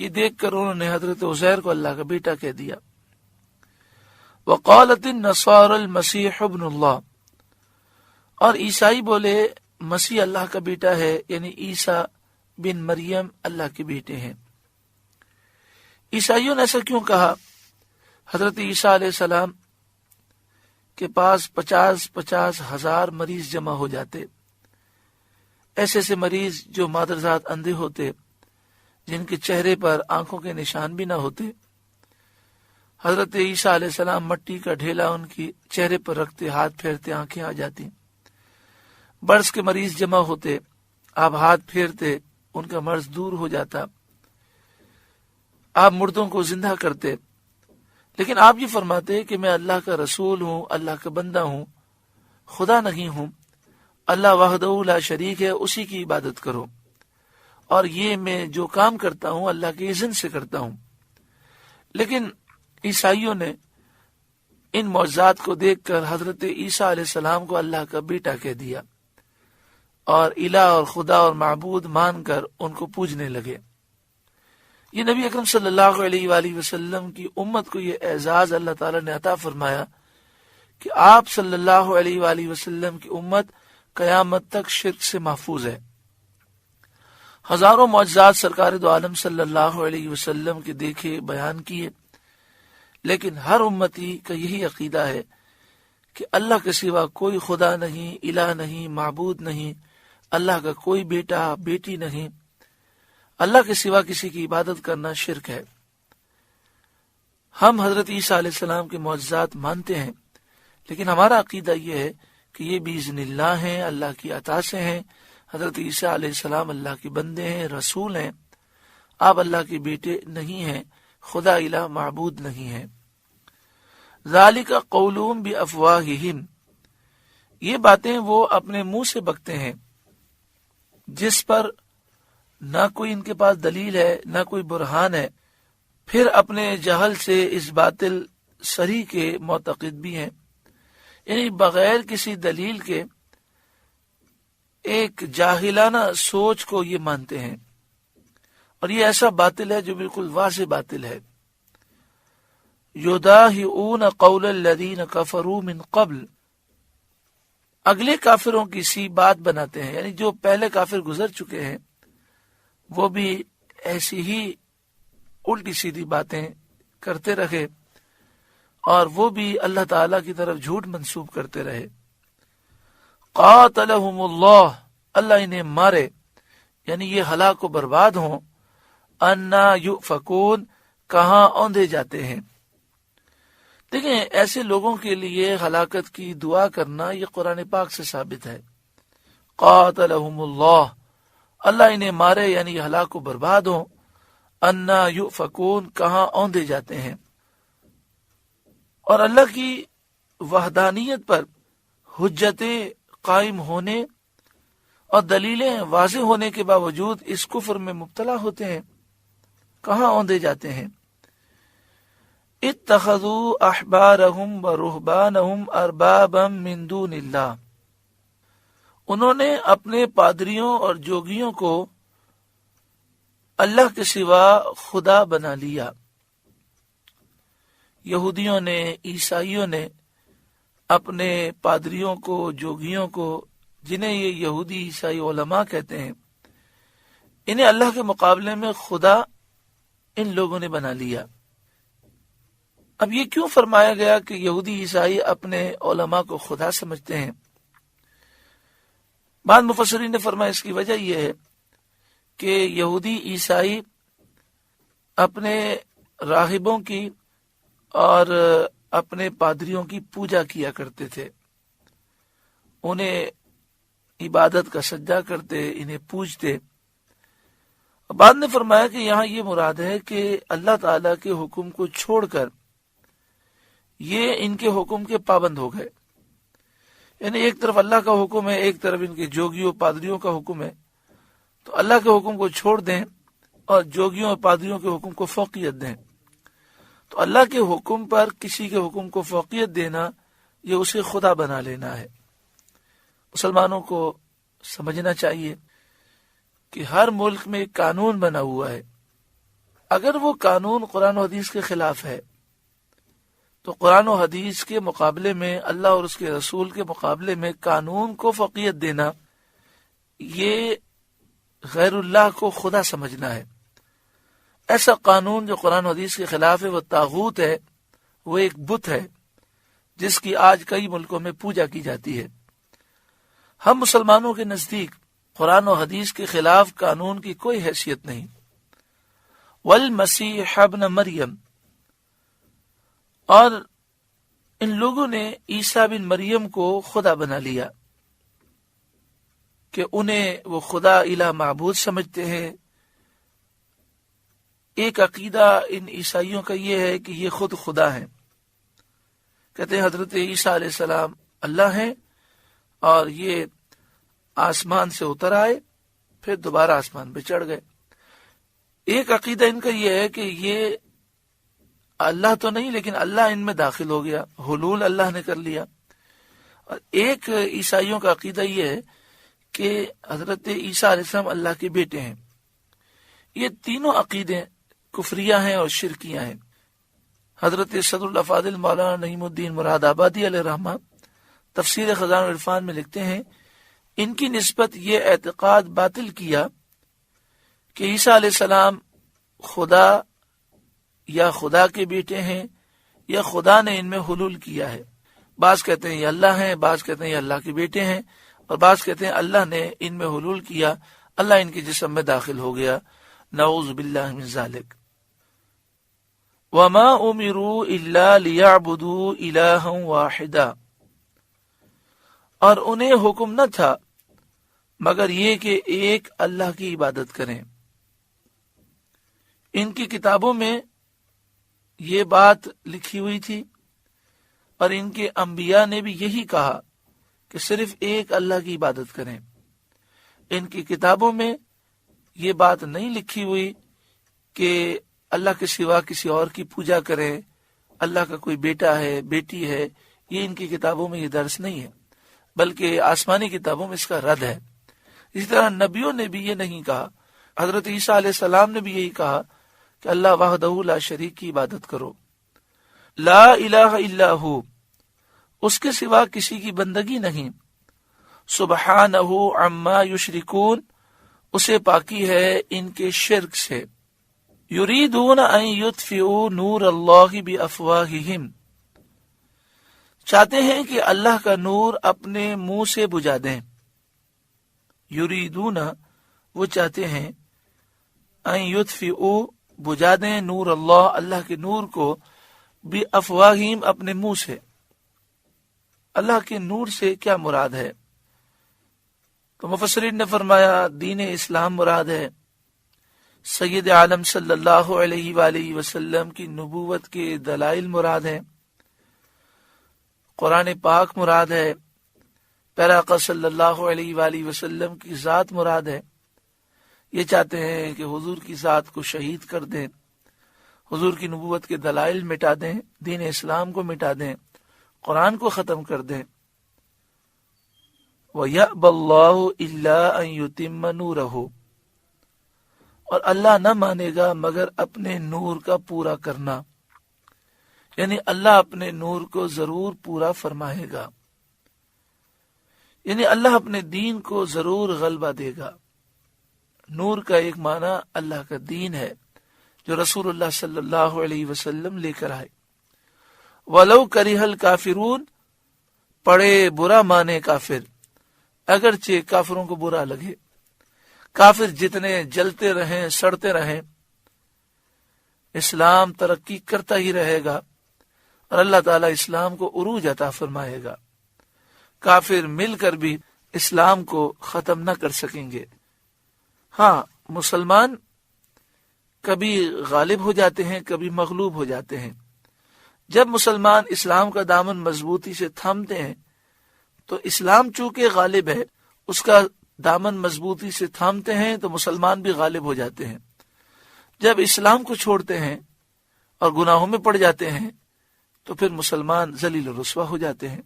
یہ دیکھ کر انہوں نے حضرت عزیر کو اللہ کا بیٹا کہہ دیا۔ وقالت النصارى المسیح ابن اللہ، اور عیسائی بولے مسیح اللہ کا بیٹا ہے، یعنی عیسیٰ بن مریم اللہ کے بیٹے ہیں۔ عیسائیوں نے ایسا کیوں کہا؟ حضرت عیسیٰ علیہ السلام کے پاس 50 ہزار مریض جمع ہو جاتے، ایسے مریض جو مادرزاد اندھے ہوتے، جن کے چہرے پر آنکھوں کے نشان بھی نہ ہوتے۔ حضرت عیسیٰ علیہ السلام مٹی کا ڈھیلا ان کی چہرے پر رکھتے، ہاتھ پھیرتے، آنکھیں آ جاتی۔ برس کے مریض جمع ہوتے، آپ ہاتھ پھیرتے، ان کا مرض دور ہو جاتا۔ آپ مردوں کو زندہ کرتے، لیکن آپ یہ فرماتے کہ میں اللہ کا رسول ہوں، اللہ کا بندہ ہوں، خدا نہیں ہوں۔ اللہ وحدہ لا شریک ہے، اسی کی عبادت کرو، اور یہ میں جو کام کرتا ہوں اللہ کے اذن سے کرتا ہوں۔ لیکن عیسائیوں نے ان معجزات کو دیکھ کر حضرت عیسیٰ علیہ السلام کو اللہ کا بیٹا کہہ دیا، اور الہ اور خدا اور معبود مان کر ان کو پوجنے لگے۔ یہ نبی اکرم صلی اللہ علیہ وآلہ وسلم کی امت کو یہ اعزاز اللہ تعالیٰ نے عطا فرمایا کہ آپ صلی اللہ علیہ وآلہ وسلم کی امت قیامت تک شرک سے محفوظ ہے۔ ہزاروں معجزات سرکار دو عالم صلی اللہ علیہ وسلم کے دیکھے، بیان کیے، لیکن ہر امتی کا یہی عقیدہ ہے کہ اللہ کے سوا کوئی خدا نہیں، الہ نہیں، معبود نہیں، اللہ کا کوئی بیٹا بیٹی نہیں، اللہ کے سوا کسی کی عبادت کرنا شرک ہے۔ ہم حضرت عیسیٰ علیہ السلام کے معجزات مانتے ہیں، لیکن ہمارا عقیدہ یہ ہے کہ یہ باذن اللہ ہیں، اللہ کی عطا سے ہیں۔ حضرت عیسیٰ علیہ السلام اللہ کے بندے ہیں، رسول ہیں، آپ اللہ کے بیٹے نہیں ہیں، خدا الہ معبود نہیں ہیں۔ ذالک قولہم بافواہہم، یہ باتیں وہ اپنے منہ سے بکتے ہیں، جس پر نہ کوئی ان کے پاس دلیل ہے، نہ کوئی برہان ہے، پھر اپنے جہل سے اس باطل صریح کے معتقد بھی ہیں، یعنی بغیر کسی دلیل کے ایک جاہلانہ سوچ کو یہ مانتے ہیں، اور یہ ایسا باطل ہے جو بالکل واضح باطل ہے۔ یداہئون قول الذین کفروا من قبل، اگلے کافروں کی سی بات بناتے ہیں، یعنی جو پہلے کافر گزر چکے ہیں وہ بھی ایسی ہی الٹی سیدھی باتیں کرتے رہے، اور وہ بھی اللہ تعالی کی طرف جھوٹ منسوب کرتے رہے۔ قاتلہم اللہ، اللہ انہیں مارے، یعنی یہ ہلاک و برباد ہوں۔ انا یؤفکون، کہاں اوندھے جاتے ہیں۔ دیکھیں، ایسے لوگوں کے لیے ہلاکت کی دعا کرنا یہ قرآن پاک سے ثابت ہے۔ قاتلہم اللہ، اللہ انہیں مارے، یعنی یہ ہلاک و برباد ہوں۔ انا یؤفکون، کہاں اوندھے جاتے ہیں۔ اور اللہ کی وحدانیت پر حجتیں قائم ہونے اور دلیلیں واضح ہونے کے باوجود اس کفر میں مبتلا ہوتے ہیں، کہاں اوندھے جاتے ہیں۔ اتخذوا احبارهم ورهبانهم اربابا من دون اللہ، انہوں نے اپنے پادریوں اور جوگیوں کو اللہ کے سوا خدا بنا لیا۔ یہودیوں نے، عیسائیوں نے اپنے پادریوں کو، جوگیوں کو، جنہیں یہ یہودی عیسائی علماء کہتے ہیں، انہیں اللہ کے مقابلے میں خدا ان لوگوں نے بنا لیا۔ اب یہ کیوں فرمایا گیا کہ یہودی عیسائی اپنے علماء کو خدا سمجھتے ہیں؟ بعض مفسرین نے فرمایا اس کی وجہ یہ ہے کہ یہودی عیسائی اپنے راہبوں کی اور اپنے پادریوں کی پوجا کیا کرتے تھے، انہیں عبادت کا سجدہ کرتے، انہیں پوجتے۔ بعد نے فرمایا کہ یہاں یہ مراد ہے کہ اللہ تعالیٰ کے حکم کو چھوڑ کر یہ ان کے حکم کے پابند ہو گئے، یعنی ایک طرف اللہ کا حکم ہے، ایک طرف ان کے جوگیوں پادریوں کا حکم ہے، تو اللہ کے حکم کو چھوڑ دیں اور جوگیوں اور پادریوں کے حکم کو فوقیت دیں۔ تو اللہ کے حکم پر کسی کے حکم کو فوقیت دینا، یہ اسے خدا بنا لینا ہے۔ مسلمانوں کو سمجھنا چاہیے کہ ہر ملک میں ایک قانون بنا ہوا ہے، اگر وہ قانون قرآن و حدیث کے خلاف ہے تو قرآن و حدیث کے مقابلے میں، اللہ اور اس کے رسول کے مقابلے میں قانون کو فوقیت دینا، یہ غیر اللہ کو خدا سمجھنا ہے۔ ایسا قانون جو قرآن و حدیث کے خلاف ہے وہ طاغوت ہے، وہ ایک بت ہے جس کی آج کئی ملکوں میں پوجا کی جاتی ہے۔ ہم مسلمانوں کے نزدیک قرآن و حدیث کے خلاف قانون کی کوئی حیثیت نہیں۔ والمسیح ابن مریم، اور ان لوگوں نے عیسیٰ بن مریم کو خدا بنا لیا کہ انہیں وہ خدا الہ معبود سمجھتے ہیں۔ ایک عقیدہ ان عیسائیوں کا یہ ہے کہ یہ خود خدا ہیں، کہتے ہیں حضرت عیسیٰ علیہ السلام اللہ ہیں اور یہ آسمان سے اتر آئے پھر دوبارہ آسمان پہ چڑھ گئے۔ ایک عقیدہ ان کا یہ ہے کہ یہ اللہ تو نہیں لیکن اللہ ان میں داخل ہو گیا، حلول اللہ نے کر لیا۔ اور ایک عیسائیوں کا عقیدہ یہ ہے کہ حضرت عیسیٰ علیہ السلام اللہ کے بیٹے ہیں۔ یہ تینوں عقیدے کفریہ ہیں اور شرکیہ ہیں۔ حضرت صدر الافاضل مولانا نعیم الدین مراد آبادی علیہ رحمہ تفسیر خزانہ العرفان میں لکھتے ہیں، ان کی نسبت یہ اعتقاد باطل کیا کہ عیسیٰ علیہ السلام خدا یا خدا کے بیٹے ہیں یا خدا نے ان میں حلول کیا ہے۔ بعض کہتے ہیں یہ اللہ ہیں، بعض کہتے ہیں یہ اللہ کے بیٹے ہیں، اور بعض کہتے ہیں اللہ نے ان میں حلول کیا، اللہ ان کے جسم میں داخل ہو گیا۔ نعوذ باللہ من ذالک۔ وما امروا الا ليعبدوا الها واحدا، اور انہیں حکم نہ تھا مگر یہ کہ ایک اللہ کی عبادت کریں۔ ان کی کتابوں میں یہ بات لکھی ہوئی تھی اور ان کے انبیاء نے بھی یہی کہا کہ صرف ایک اللہ کی عبادت کریں۔ ان کی کتابوں میں یہ بات نہیں لکھی ہوئی کہ اللہ کے سوا کسی اور کی پوجا کریں، اللہ کا کوئی بیٹا ہے، بیٹی ہے، یہ ان کی کتابوں میں یہ درس نہیں ہے، بلکہ آسمانی کتابوں میں اس کا رد ہے۔ اسی طرح نبیوں نے بھی یہ نہیں کہا۔ حضرت عیسیٰ علیہ السلام نے بھی یہی کہا کہ اللہ وحدہ لا شریک کی عبادت کرو، لا الہ الا ہو، اس کے سوا کسی کی بندگی نہیں، سبحانہ عما یشرکون، اسے پاکی ہے ان کے شرک سے، یریدون ان یطفئوا نور اللہ بافواہہم، چاہتے ہیں کہ اللہ کا نور اپنے منہ سے بجھا دیں۔ یریدون، وہ چاہتے ہیں، ان یطفئوا، بجھا دیں، نور اللہ، اللہ کے نور کو، بافواہہم، اپنے منہ سے۔ اللہ کے نور سے کیا مراد ہے؟ تو مفسرین نے فرمایا دین اسلام مراد ہے، سید عالم صلی اللہ علیہ وآلہ وسلم کی نبوت کے دلائل مراد ہیں، قرآن پاک مراد ہے، پیارا آقا صلی اللہ علیہ وآلہ وسلم کی ذات مراد ہے۔ یہ چاہتے ہیں کہ حضور کی ذات کو شہید کر دیں، حضور کی نبوت کے دلائل مٹا دیں، دین اسلام کو مٹا دیں، قرآن کو ختم کر دیں۔ وَيَأْبَى اللَّهُ إِلَّا أَن يُتِمَّ نُورَهُ، اور اللہ نہ مانے گا مگر اپنے نور کا پورا کرنا، یعنی اللہ اپنے نور کو ضرور پورا فرمائے گا، یعنی اللہ اپنے دین کو ضرور غلبہ دے گا۔ نور کا ایک معنی اللہ کا دین ہے جو رسول اللہ صلی اللہ علیہ وسلم لے کر آئے۔ وَلَوْ كَرِهَ الْكَافِرُونَ، پڑے برا مانے کافر، اگرچہ کافروں کو برا لگے، کافر جتنے جلتے رہیں، سڑتے رہیں، اسلام ترقی کرتا ہی رہے گا اور اللہ تعالیٰ اسلام کو عروج عطا فرمائے گا۔ کافر مل کر بھی اسلام کو ختم نہ کر سکیں گے۔ ہاں، مسلمان کبھی غالب ہو جاتے ہیں، کبھی مغلوب ہو جاتے ہیں۔ جب مسلمان اسلام کا دامن مضبوطی سے تھامتے ہیں تو اسلام چونکہ غالب ہے، اس کا دامن مضبوطی سے تھامتے ہیں تو مسلمان بھی غالب ہو جاتے ہیں۔ جب اسلام کو چھوڑتے ہیں اور گناہوں میں پڑ جاتے ہیں تو پھر مسلمان ذلیل و رسوا ہو جاتے ہیں۔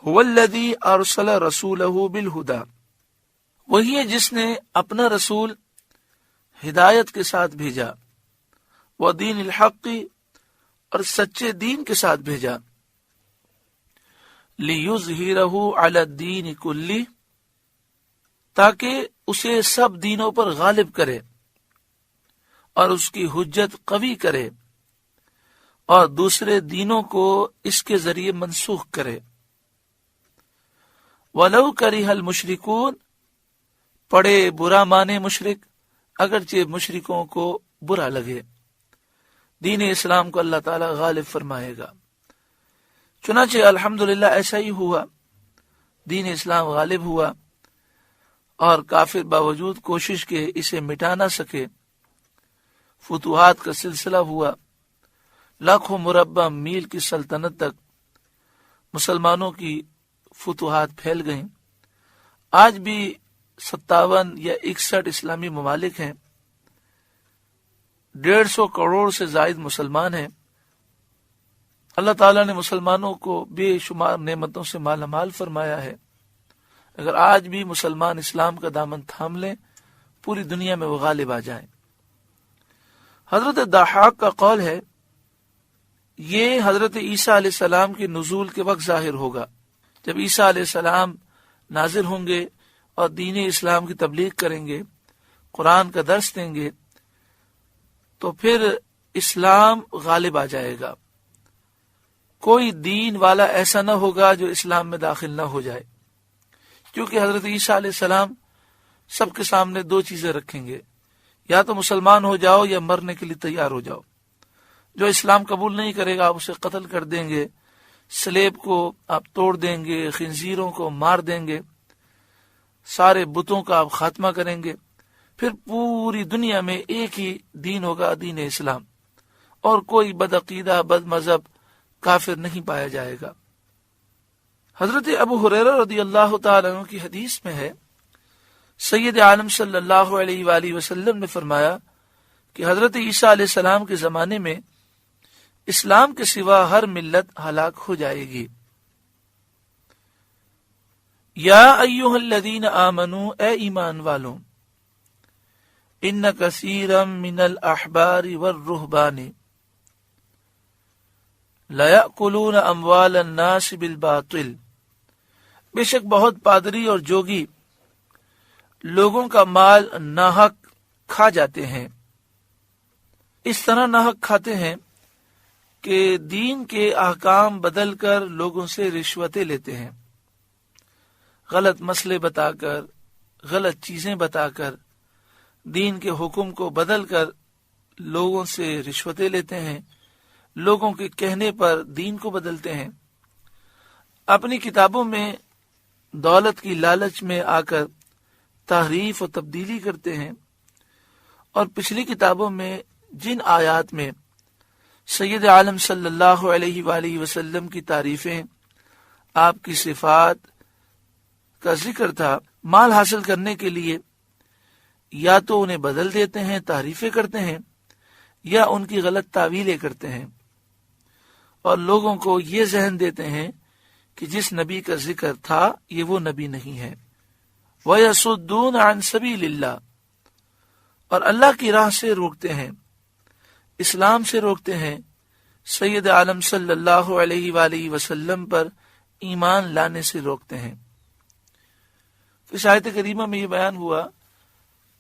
هو الذی ارسل رسولہ بالہدی، وہی ہے جس نے اپنا رسول ہدایت کے ساتھ بھیجا، ودین الحق، اور سچے دین کے ساتھ بھیجا، لیظہرہ علی الدین کلہ، تاکہ اسے سب دینوں پر غالب کرے اور اس کی حجت قوی کرے اور دوسرے دینوں کو اس کے ذریعے منسوخ کرے۔ وَلَوْ كَرِهَ الْمُشْرِكُونَ، پڑے برا مانے مشرک، اگرچہ مشرکوں کو برا لگے، دین اسلام کو اللہ تعالی غالب فرمائے گا۔ چنانچہ الحمدللہ ایسا ہی ہوا، دین اسلام غالب ہوا اور کافر باوجود کوشش کے اسے مٹا نہ سکے، فتوحات کا سلسلہ ہوا، لاکھوں مربع میل کی سلطنت تک مسلمانوں کی فتوحات پھیل گئیں۔ آج بھی 57 یا 61 اسلامی ممالک ہیں، 150 کروڑ سے زائد مسلمان ہیں۔ اللہ تعالیٰ نے مسلمانوں کو بے شمار نعمتوں سے مالا مال فرمایا ہے۔ اگر آج بھی مسلمان اسلام کا دامن تھام لیں، پوری دنیا میں وہ غالب آ جائیں۔ حضرت ضحاک کا قول ہے، یہ حضرت عیسیٰ علیہ السلام کے نزول کے وقت ظاہر ہوگا، جب عیسیٰ علیہ السلام نازل ہوں گے اور دین اسلام کی تبلیغ کریں گے، قرآن کا درس دیں گے، تو پھر اسلام غالب آ جائے گا۔ کوئی دین والا ایسا نہ ہوگا جو اسلام میں داخل نہ ہو جائے، کیونکہ حضرت عیسیٰ علیہ السلام سب کے سامنے 2 چیزیں رکھیں گے، یا تو مسلمان ہو جاؤ یا مرنے کے لیے تیار ہو جاؤ۔ جو اسلام قبول نہیں کرے گا آپ اسے قتل کر دیں گے، سلیب کو آپ توڑ دیں گے، خنزیروں کو مار دیں گے، سارے بتوں کا آپ خاتمہ کریں گے، پھر پوری دنیا میں ایک ہی دین ہوگا، دین اسلام، اور کوئی بدعقیدہ بد مذہب کافر نہیں پایا جائے گا۔ حضرت ابو ہریرہ رضی اللہ تعالیٰ عنہ کی حدیث میں ہے، سید عالم صلی اللہ علیہ وآلہ وسلم نے فرمایا کہ حضرت عیسیٰ علیہ السلام کے زمانے میں اسلام کے سوا ہر ملت ہلاک ہو جائے گی۔ یا ایھا الذین آمنوا، اے ایمان والوں، ان کثیرا من الاحبار والرہبان لیأکلون اموال الناس بالباطل، بے شک بہت پادری اور جوگی لوگوں کا مال ناحق کھا جاتے ہیں۔ اس طرح ناحق کھاتے ہیں کہ دین کے احکام بدل کر لوگوں سے رشوتیں لیتے ہیں، غلط مسئلے بتا کر، غلط چیزیں بتا کر، دین کے حکم کو بدل کر لوگوں سے رشوتیں لیتے ہیں، لوگوں کے کہنے پر دین کو بدلتے ہیں، اپنی کتابوں میں دولت کی لالچ میں آ کر تحریف و تبدیلی کرتے ہیں، اور پچھلی کتابوں میں جن آیات میں سید عالم صلی اللہ علیہ وآلہ وسلم کی تعریفیں، آپ کی صفات کا ذکر تھا، مال حاصل کرنے کے لیے یا تو انہیں بدل دیتے ہیں، تعریفیں کرتے ہیں، یا ان کی غلط تعویلیں کرتے ہیں، اور لوگوں کو یہ ذہن دیتے ہیں کہ جس نبی کا ذکر تھا یہ وہ نبی نہیں ہے۔ وَيَصُدُّونَ عَن سَبِيلِ اللَّهِ، اور اللہ کی راہ سے روکتے ہیں، اسلام سے روکتے ہیں، سید عالم صلی اللہ علیہ وآلہ وسلم پر ایمان لانے سے روکتے ہیں۔ اس آیت کریمہ میں یہ بیان ہوا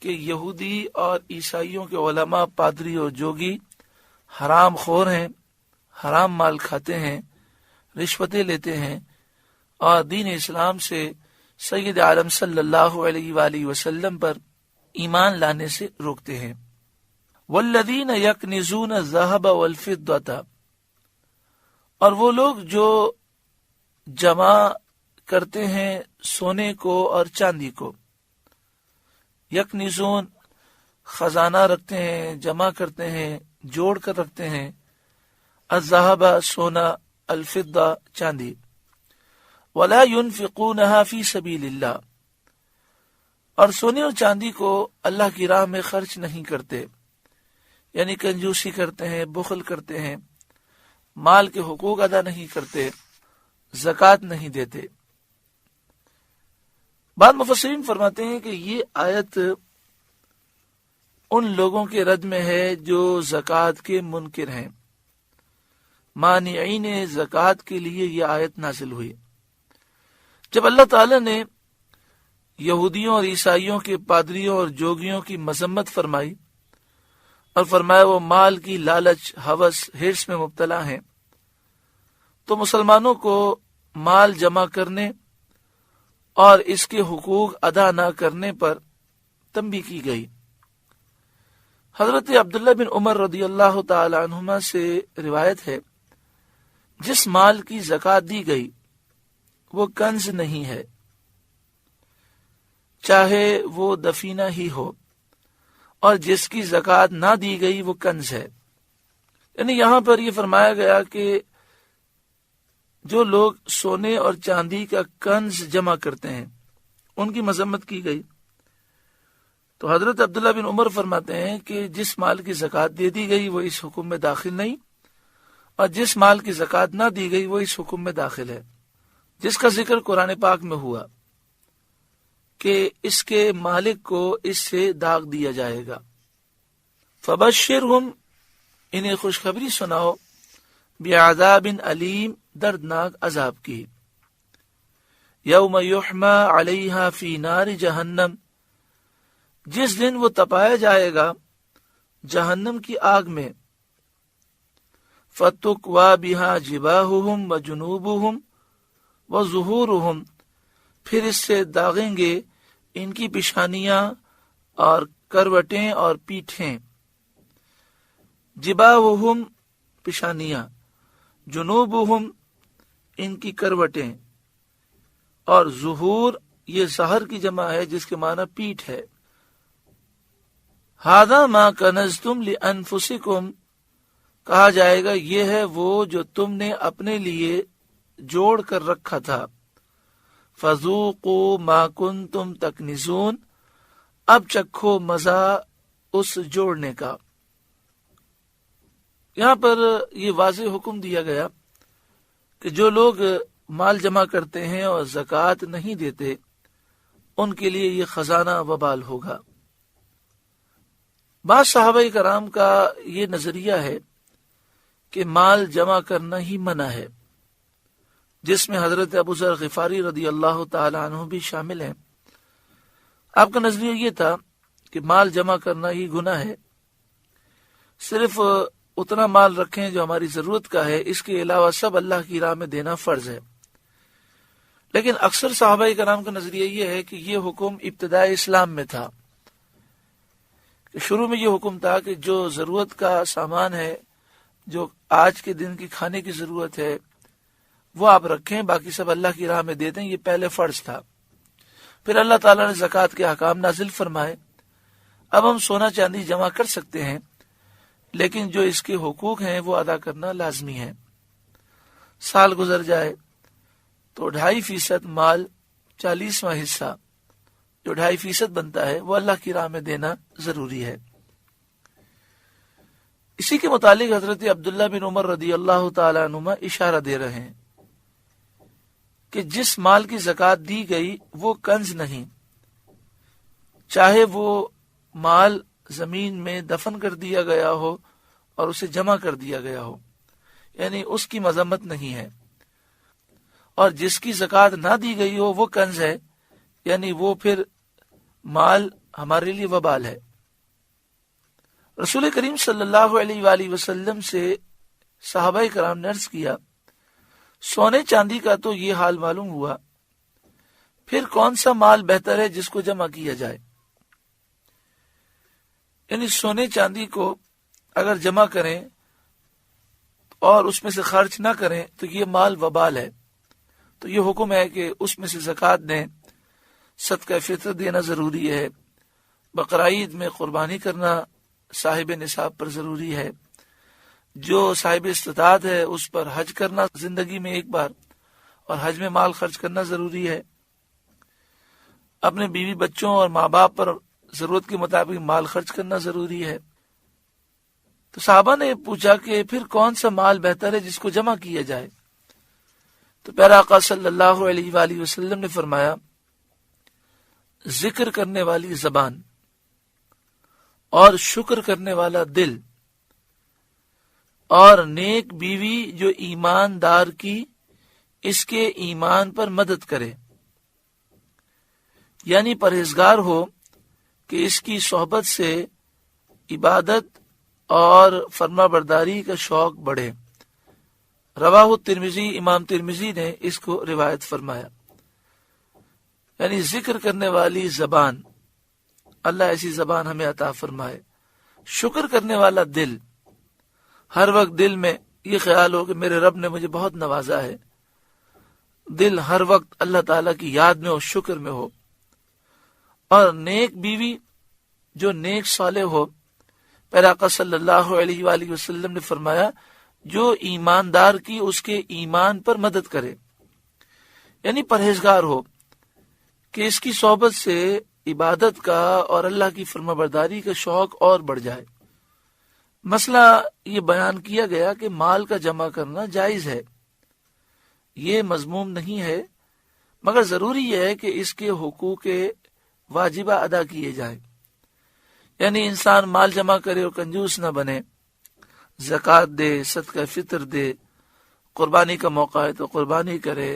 کہ یہودی اور عیسائیوں کے علماء، پادری اور جوگی حرام خور ہیں، حرام مال کھاتے ہیں، رشوتیں لیتے ہیں، اور دین اسلام سے، سید عالم صلی اللہ علیہ وآلہ وسلم پر ایمان لانے سے روکتے ہیں۔ والذین یکنزون الذھب والفضة، اور وہ لوگ جو جمع کرتے ہیں سونے کو اور چاندی کو، یکنزون خزانہ رکھتے ہیں، جمع کرتے ہیں، جوڑ کر رکھتے ہیں، الذھب سونا، الفضة چاندی، ولا ينفقونها فی سبیل اللہ، اور سونے اور چاندی کو اللہ کی راہ میں خرچ نہیں کرتے، یعنی کنجوسی کرتے ہیں، بخل کرتے ہیں، مال کے حقوق ادا نہیں کرتے، زکوٰۃ نہیں دیتے۔ بعض مفسرین فرماتے ہیں کہ یہ آیت ان لوگوں کے رد میں ہے جو زکوٰۃ کے منکر ہیں۔ مانعین زکوٰۃ کے لیے یہ آیت نازل ہوئی جب اللہ تعالی نے یہودیوں اور عیسائیوں کے پادریوں اور جوگیوں کی مذمت فرمائی اور فرمایا وہ مال کی لالچ، ہوس، ہرس میں مبتلا ہیں، تو مسلمانوں کو مال جمع کرنے اور اس کے حقوق ادا نہ کرنے پر تنبیہ کی گئی۔ حضرت عبداللہ بن عمر رضی اللہ تعالی عنہما سے روایت ہے، جس مال کی زکوٰۃ دی گئی وہ کنز نہیں ہے، چاہے وہ دفینہ ہی ہو، اور جس کی زکوٰۃ نہ دی گئی وہ کنز ہے۔ یعنی یہاں پر یہ فرمایا گیا کہ جو لوگ سونے اور چاندی کا کنز جمع کرتے ہیں ان کی مذمت کی گئی۔ تو حضرت عبداللہ بن عمر فرماتے ہیں کہ جس مال کی زکوٰۃ دے دی گئی وہ اس حکم میں داخل نہیں، اور جس مال کی زکوٰۃ نہ دی گئی وہ اس حکم میں داخل ہے، جس کا ذکر قرآن پاک میں ہوا کہ اس کے مالک کو اس سے داغ دیا جائے گا۔ فبشرہم، انہیں خوشخبری سناؤ، بعذاب علیم، دردناک عذاب کی۔ یوم یحمی علیہا فی نار جہنم، جس دن وہ تپایا جائے گا جہنم کی آگ میں۔ فتکوی بہا جباہہم وجنوبہم وظہورہم، پھر اس سے داغیں گے ان کی پیشانیاں اور کروٹیں اور پیٹھیں۔ جباہہم پیشانیاں، جنوبہم ان کی کروٹیں، اور ظہور یہ ظہر کی جمع ہے جس کے معنی پیٹھ ہے۔ ھذا ما کنزتم لانفسکم، کہا جائے گا یہ ہے وہ جو تم نے اپنے لیے جوڑ کر رکھا تھا۔ فذوقوا ما کنتم تکنزون، اب چکھو مزہ اس جوڑنے کا۔ یہاں پر یہ واضح حکم دیا گیا کہ جو لوگ مال جمع کرتے ہیں اور زکوٰۃ نہیں دیتے ان کے لیے یہ خزانہ وبال ہوگا۔ بعض صحابہ کرام کا یہ نظریہ ہے کہ مال جمع کرنا ہی منع ہے، جس میں حضرت ابو ذر غفاری رضی اللہ تعالی عنہ بھی شامل ہیں۔ آپ کا نظریہ یہ تھا کہ مال جمع کرنا ہی گناہ ہے، صرف اتنا مال رکھیں جو ہماری ضرورت کا ہے، اس کے علاوہ سب اللہ کی راہ میں دینا فرض ہے۔ لیکن اکثر صحابہ کرام کا نظریہ یہ ہے کہ یہ حکم ابتدائی اسلام میں تھا، کہ شروع میں یہ حکم تھا کہ جو ضرورت کا سامان ہے، جو آج کے دن کی کھانے کی ضرورت ہے وہ آپ رکھیں، باقی سب اللہ کی راہ میں دے دیں، یہ پہلے فرض تھا۔ پھر اللہ تعالیٰ نے زکوٰۃ کے احکام نازل فرمائے۔ اب ہم سونا چاندی جمع کر سکتے ہیں، لیکن جو اس کے حقوق ہیں وہ ادا کرنا لازمی ہے۔ سال گزر جائے تو 2.5% مال، 40واں حصہ جو 2.5% بنتا ہے وہ اللہ کی راہ میں دینا ضروری ہے۔ اسی کے متعلق حضرت عبداللہ بن عمر رضی اللہ تعالی عنہما اشارہ دے رہے ہیں کہ جس مال کی زکوٰۃ دی گئی وہ کنز نہیں، چاہے وہ مال زمین میں دفن کر دیا گیا ہو اور اسے جمع کر دیا گیا ہو، یعنی اس کی مذمت نہیں ہے، اور جس کی زکوٰۃ نہ دی گئی ہو وہ کنز ہے، یعنی وہ پھر مال ہمارے لیے وبال ہے۔ رسول کریم صلی اللہ علیہ وآلہ وسلم سے صحابہ کرام نے عرض کیا، سونے چاندی کا تو یہ حال معلوم ہوا، پھر کون سا مال بہتر ہے جس کو جمع کیا جائے؟ یعنی سونے چاندی کو اگر جمع کریں اور اس میں سے خرچ نہ کریں تو یہ مال وبال ہے، تو یہ حکم ہے کہ اس میں سے زکوٰۃ دیں، صدقہ فطر دینا ضروری ہے، بقرعید میں قربانی کرنا صاحب نصاب پر ضروری ہے، جو صاحب استطاعت ہے اس پر حج کرنا زندگی میں ایک بار، اور حج میں مال خرچ کرنا ضروری ہے، اپنے بیوی بچوں اور ماں باپ پر ضرورت کے مطابق مال خرچ کرنا ضروری ہے۔ تو صحابہ نے پوچھا کہ پھر کون سا مال بہتر ہے جس کو جمع کیا جائے؟ تو پیارا آقا صلی اللہ علیہ وآلہ وسلم نے فرمایا، ذکر کرنے والی زبان اور شکر کرنے والا دل، اور نیک بیوی جو ایماندار کی اس کے ایمان پر مدد کرے، یعنی پرہیزگار ہو کہ اس کی صحبت سے عبادت اور فرما برداری کا شوق بڑھے۔ رواہ ترمذی، امام ترمذی نے اس کو روایت فرمایا۔ یعنی ذکر کرنے والی زبان، اللہ ایسی زبان ہمیں عطا فرمائے۔ شکر کرنے والا دل، ہر وقت دل میں یہ خیال ہو کہ میرے رب نے مجھے بہت نوازا ہے، دل ہر وقت اللہ تعالیٰ کی یاد میں اور شکر میں ہو۔ اور نیک بیوی جو نیک صالح ہو، پھر آقا صلی اللہ علیہ وآلہ وسلم نے فرمایا جو ایماندار کی اس کے ایمان پر مدد کرے، یعنی پرہیزگار ہو کہ اس کی صحبت سے عبادت کا اور اللہ کی فرما برداری کا شوق اور بڑھ جائے۔ مسئلہ یہ بیان کیا گیا کہ مال کا جمع کرنا جائز ہے، یہ مذموم نہیں ہے، مگر ضروری ہے کہ اس کے حقوق واجبہ ادا کیے جائیں۔ یعنی انسان مال جمع کرے اور کنجوس نہ بنے، زکوٰۃ دے، صدقہ فطر دے، قربانی کا موقع ہے تو قربانی کرے،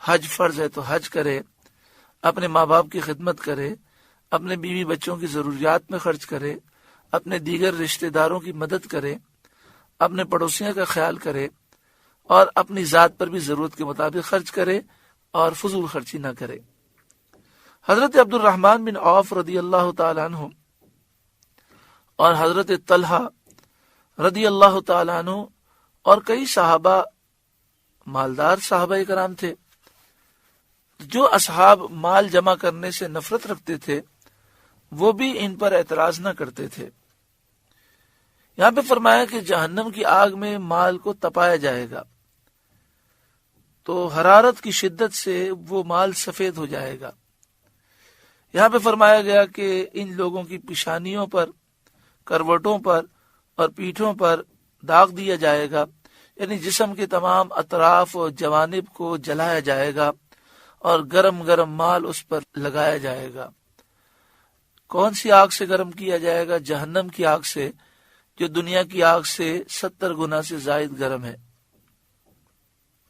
حج فرض ہے تو حج کرے، اپنے ماں باپ کی خدمت کرے، اپنے بیوی بچوں کی ضروریات میں خرچ کرے، اپنے دیگر رشتہ داروں کی مدد کرے، اپنے پڑوسیوں کا خیال کرے، اور اپنی ذات پر بھی ضرورت کے مطابق خرچ کرے اور فضول خرچی نہ کرے۔ حضرت عبد الرحمن بن عوف رضی اللہ تعالیٰ عنہ اور حضرت طلحہ رضی اللہ تعالیٰ عنہ اور کئی صحابہ، مالدار صحابہ کرام تھے، جو اصحاب مال جمع کرنے سے نفرت رکھتے تھے وہ بھی ان پر اعتراض نہ کرتے تھے۔ یہاں پہ فرمایا کہ جہنم کی آگ میں مال کو تپایا جائے گا تو حرارت کی شدت سے وہ مال سفید ہو جائے گا۔ یہاں پہ فرمایا گیا کہ ان لوگوں کی پیشانیوں پر، کروٹوں پر اور پیٹھوں پر داغ دیا جائے گا، یعنی جسم کے تمام اطراف اور جوانب کو جلایا جائے گا اور گرم گرم مال اس پر لگایا جائے گا۔ کون سی آگ سے گرم کیا جائے گا؟ جہنم کی آگ سے، جو دنیا کی آگ سے 70 گنا سے زائد گرم ہے۔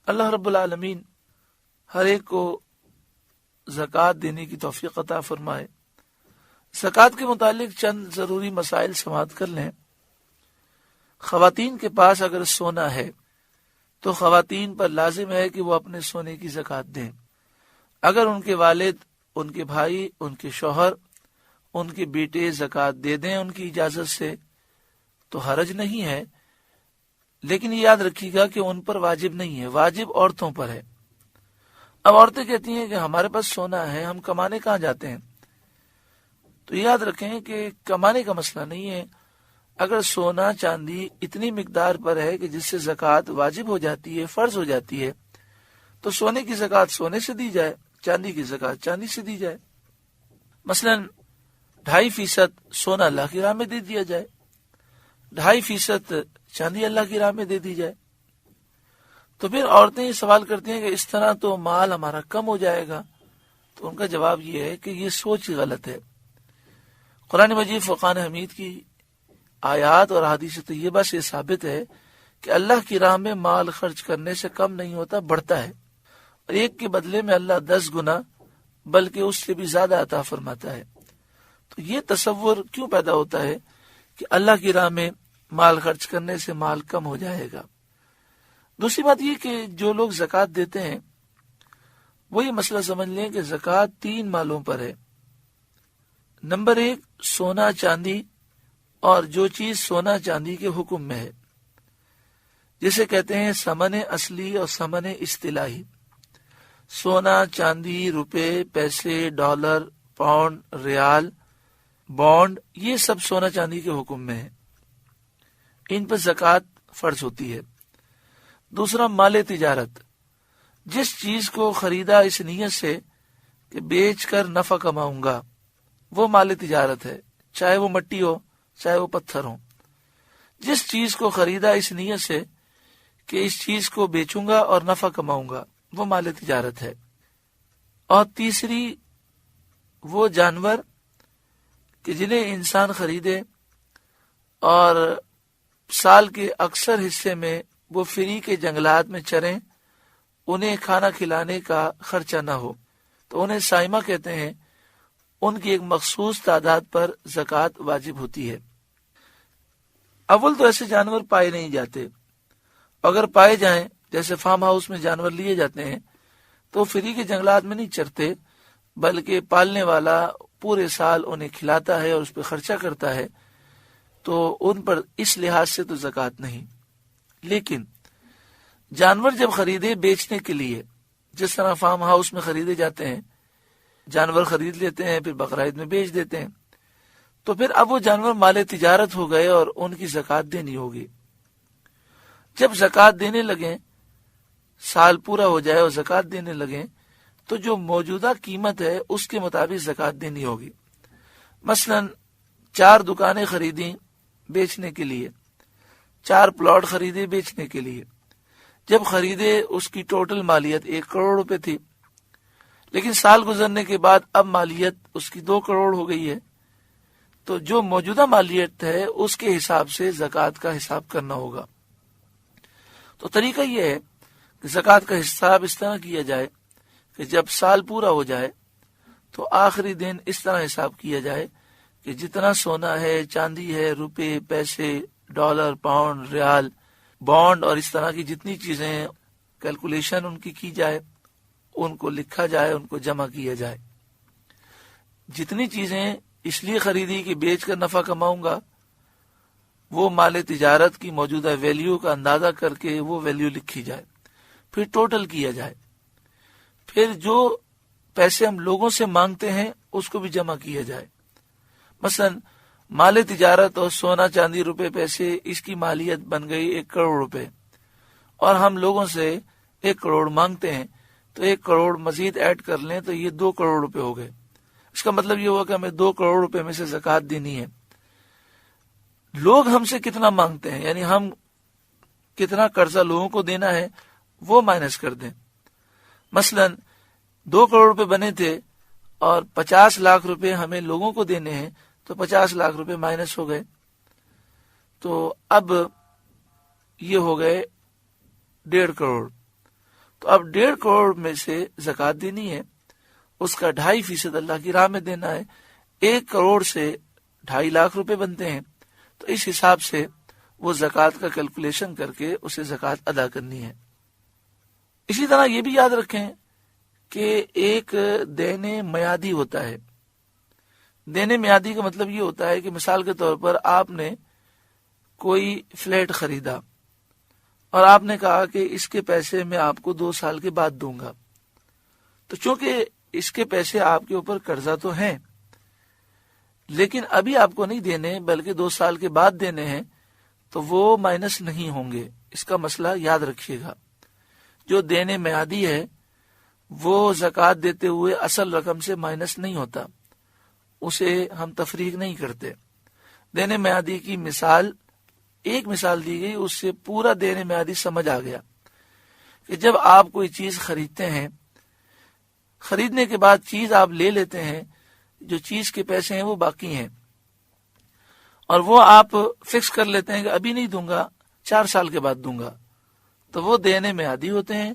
اللہ رب العالمین ہر ایک کو زکوٰۃ دینے کی توفیق عطا فرمائے۔ زکوٰۃ کے متعلق چند ضروری مسائل سماعت کر لیں۔ خواتین کے پاس اگر سونا ہے تو خواتین پر لازم ہے کہ وہ اپنے سونے کی زکوٰۃ دیں۔ اگر ان کے والد، ان کے بھائی، ان کے شوہر، ان کے بیٹے زکوٰۃ دے دیں ان کی اجازت سے تو حرج نہیں ہے، لیکن یہ یاد رکھیے گا کہ ان پر واجب نہیں ہے، واجب عورتوں پر ہے۔ اب عورتیں کہتی ہیں کہ ہمارے پاس سونا ہے، ہم کمانے کہاں جاتے ہیں؟ تو یاد رکھیں کہ کمانے کا مسئلہ نہیں ہے۔ اگر سونا چاندی اتنی مقدار پر ہے کہ جس سے زکوٰۃ واجب ہو جاتی ہے، فرض ہو جاتی ہے، تو سونے کی زکوٰۃ سونے سے دی جائے، چاندی کی زکوٰۃ چاندی سے دی جائے۔ مثلا 2.5% سونا اللہ کی راہ میں دے دیا جائے، 2.5% چاندی اللہ کی راہ میں دے دی جائے۔ تو پھر عورتیں یہ سوال کرتی ہیں کہ اس طرح تو مال ہمارا کم ہو جائے گا، تو ان کا جواب یہ ہے کہ یہ سوچ غلط ہے۔ قرآن مجید فرقان حمید کی آیات اور احادیث طیبہ سے ثابت ہے کہ اللہ کی راہ میں مال خرچ کرنے سے کم نہیں ہوتا، بڑھتا ہے، اور ایک کے بدلے میں اللہ 10 گنا بلکہ اس سے بھی زیادہ عطا فرماتا ہے۔ تو یہ تصور کیوں پیدا ہوتا ہے کہ اللہ کی راہ میں مال خرچ کرنے سے مال کم ہو جائے گا؟ دوسری بات یہ کہ جو لوگ زکوٰۃ دیتے ہیں وہ یہ مسئلہ سمجھ لیں کہ زکوٰۃ 3 مالوں پر ہے۔ نمبر 1 سونا چاندی، اور جو چیز سونا چاندی کے حکم میں ہے، جسے کہتے ہیں ثمن اصلی اور ثمن اصطلاحی۔ سونا چاندی، روپے، پیسے، ڈالر، پاؤنڈ، ریال، بانڈ، یہ سب سونا چاندی کے حکم میں ہے، ان پر زکوٰۃ فرض ہوتی ہے۔ دوسرا مال تجارت، جس چیز کو خریدا اس نیت سے کہ بیچ کر نفع کماؤں گا، وہ مال تجارت ہے، چاہے وہ مٹی ہو چاہے وہ پتھر ہو۔ جس چیز کو خریدا اس نیت سے کہ اس چیز کو بیچوں گا اور نفع کماؤں گا، وہ مال تجارت ہے۔ اور تیسری وہ جانور کہ جنہیں انسان خریدے اور سال کے اکثر حصے میں وہ فری کے جنگلات میں چریں، انہیں کھانا کھلانے کا خرچہ نہ ہو، تو انہیں سائمہ کہتے ہیں۔ ان کی ایک مخصوص تعداد پر زکوٰۃ واجب ہوتی ہے۔ اول تو ایسے جانور پائے نہیں جاتے، اگر پائے جائیں جیسے فارم ہاؤس میں جانور لیے جاتے ہیں تو فری کے جنگلات میں نہیں چرتے، بلکہ پالنے والا پورے سال انہیں کھلاتا ہے اور اس پہ خرچہ کرتا ہے، تو ان پر اس لحاظ سے تو زکوٰۃ نہیں۔ لیکن جانور جب خریدے بیچنے کے لیے، جس طرح فارم ہاؤس میں خریدے جاتے ہیں، جانور خرید لیتے ہیں پھر بقرعید میں بیچ دیتے ہیں، تو پھر اب وہ جانور مال تجارت ہو گئے اور ان کی زکوٰۃ دینی ہوگی۔ جب زکوٰۃ دینے لگیں، سال پورا ہو جائے اور زکوٰۃ دینے لگیں، تو جو موجودہ قیمت ہے اس کے مطابق زکوٰۃ دینی ہوگی۔ مثلا 4 دکانیں خریدیں بیچنے کے لیے، 4 پلاٹ خریدے بیچنے کے لیے، جب خریدے اس کی ٹوٹل مالیت 1 کروڑ روپے تھی، لیکن سال گزرنے کے بعد اب مالیت اس کی 2 کروڑ ہو گئی ہے، تو جو موجودہ مالیت ہے اس کے حساب سے زکوٰۃ کا حساب کرنا ہوگا۔ تو طریقہ یہ ہے کہ زکوٰۃ کا حساب اس طرح کیا جائے کہ جب سال پورا ہو جائے تو آخری دن اس طرح حساب کیا جائے کہ جتنا سونا ہے، چاندی ہے، روپے، پیسے، ڈالر، پاؤنڈ، ریال، بانڈ اور اس طرح کی جتنی چیزیں ہیں، کیلکولیشن ان کی جائے، ان کو لکھا جائے، ان کو جمع کیا جائے۔ جتنی چیزیں اس لیے خریدی کہ بیچ کر نفع کماؤں گا، وہ مال تجارت کی موجودہ ویلیو کا اندازہ کر کے وہ ویلیو لکھی جائے، پھر ٹوٹل کیا جائے، پھر جو پیسے ہم لوگوں سے مانگتے ہیں اس کو بھی جمع کیا جائے۔ مثلا مال تجارت اور سونا، چاندی، روپے، پیسے، اس کی مالیت بن گئی 1 کروڑ روپے، اور ہم لوگوں سے 1 کروڑ مانگتے ہیں، تو 1 کروڑ مزید ایڈ کر لیں تو یہ 2 کروڑ روپے ہو گئے۔ اس کا مطلب یہ ہوا کہ ہمیں 2 کروڑ روپے میں سے زکوٰۃ دینی ہے۔ لوگ ہم سے کتنا مانگتے ہیں، یعنی ہم کتنا قرضہ لوگوں کو دینا ہے وہ مائنس کر دیں۔ مثلا 2 کروڑ روپے بنے تھے اور 50 لاکھ روپے ہمیں لوگوں کو دینے ہیں، تو 50 لاکھ روپے مائنس ہو گئے، تو اب یہ ہو گئے 1.5 کروڑ۔ تو اب 1.5 کروڑ میں سے زکوٰۃ دینی ہے، اس کا 2.5% اللہ کی راہ میں دینا ہے۔ 1 کروڑ سے 2.5 لاکھ روپے بنتے ہیں، تو اس حساب سے وہ زکوٰۃ کا کیلکولیشن کر کے اسے زکوٰۃ ادا کرنی ہے۔ اسی طرح یہ بھی یاد رکھیں کہ ایک دین میعادی ہوتا ہے۔ دین میعادی کا مطلب یہ ہوتا ہے کہ مثال کے طور پر آپ نے کوئی فلیٹ خریدا اور آپ نے کہا کہ اس کے پیسے میں آپ کو 2 سال کے بعد دوں گا، تو چونکہ اس کے پیسے آپ کے اوپر قرضہ تو ہیں، لیکن ابھی آپ کو نہیں دینے بلکہ 2 سال کے بعد دینے ہیں، تو وہ مائنس نہیں ہوں گے۔ اس کا مسئلہ یاد رکھیے گا۔ جو دین میعادی ہے وہ زکوٰۃ دیتے ہوئے اصل رقم سے مائنس نہیں ہوتا، اسے ہم تفریق نہیں کرتے۔ دین میعادی کی مثال، ایک مثال دی گئی، اس سے پورا دین میعادی سمجھ آ گیا کہ جب آپ کوئی چیز خریدتے ہیں، خریدنے کے بعد چیز آپ لے لیتے ہیں، جو چیز کے پیسے ہیں وہ باقی ہیں، اور وہ آپ فکس کر لیتے ہیں کہ ابھی نہیں دوں گا، 4 سال کے بعد دوں گا، تو وہ دین میعادی ہوتے ہیں۔